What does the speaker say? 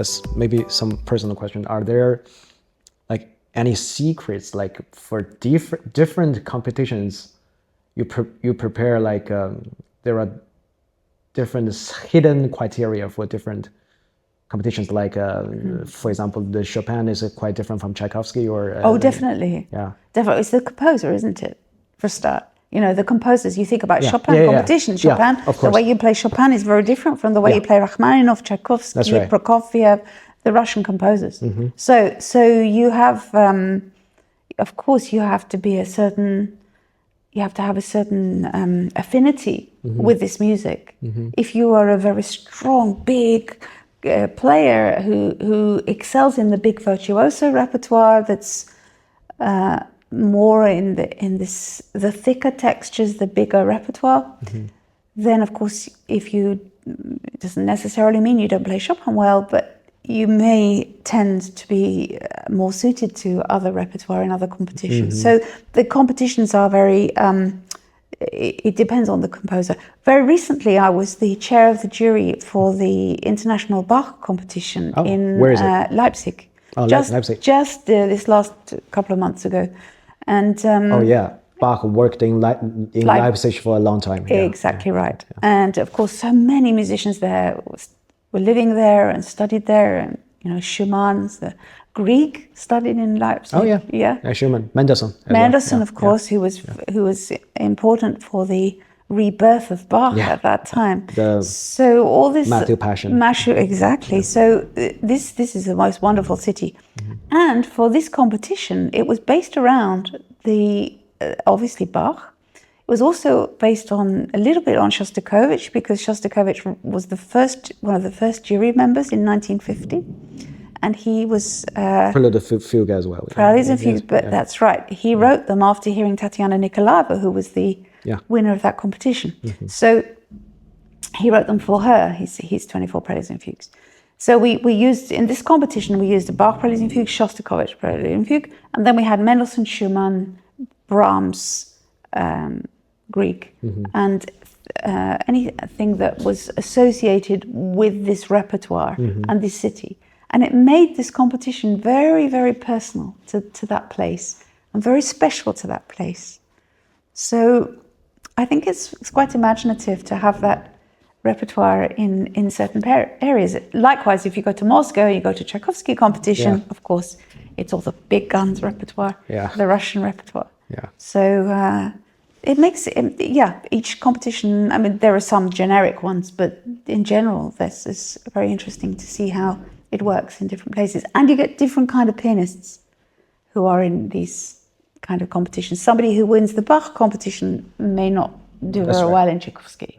That's maybe some personal question. Are there like any secrets, like for different competitions, you prepare like there are different hidden criteria for different competitions, like for example, the Chopin is quite different from Tchaikovsky, or oh, definitely. Yeah, definitely. It's the composer, isn't it? For a start, you know, the composers. You think about Yeah. Chopin Yeah, yeah, competition. yeah. Chopin, Yeah, of the course. way you play Chopin is very different from the way Yeah. you play Rachmaninoff, Tchaikovsky, That's right. Prokofiev, the Russian composers. So you have, of course, you have to be you have to have a certain affinity with this music. If you are a very strong, big player who excels in the big virtuoso repertoire, that's more in the thicker textures, the bigger repertoire, then of course, it doesn't necessarily mean you don't play Chopin well, but you may tend to be more suited to other repertoire in other competitions. So the competitions are very, it depends on the composer. Very recently, I was the chair of the jury for the International Bach competition in where is it? Leipzig. Oh, just Leipzig. Just this last couple of months ago. And Oh yeah, Bach worked in Leipzig for a long time. Yeah, exactly right. And of course, so many musicians there were living there and studied there, and you know, Schumann's the Grieg studied in Leipzig. Oh yeah, yeah. Schumann, Mendelssohn. Mendelssohn, Yeah. of course, who was important for the rebirth of Bach at that time. So all this Matthew Passion. exactly. Yeah. So this is the most wonderful city, and for this competition, it was based around the obviously Bach. It was also based on a little bit on Shostakovich, because Shostakovich was one of the first jury members in 1950, and he was Prelude and Fugue as well. Preludes and Fugues, but that's right. He wrote them after hearing Tatiana Nikolaeva, who was the winner of that competition. So he wrote them for her. His 24 Preludes and Fugues. So we used in this competition, we used the Bach Preludes and Fugues, Shostakovich Prelude and Fugue, and then we had Mendelssohn, Schumann, Brahms, Grieg, and anything that was associated with this repertoire and this city. And it made this competition very, very personal to that place and very special to that place. So I think it's quite imaginative to have that repertoire in certain areas. Likewise, if you go to Moscow, you go to Tchaikovsky competition, of course, it's all the big guns repertoire, the Russian repertoire. Yeah. So it makes each competition, I mean, there are some generic ones, but in general, this is very interesting to see how it works in different places. And you get different kind of pianists who are in these kind of competitions. Somebody who wins the Bach competition may not do very well in Tchaikovsky.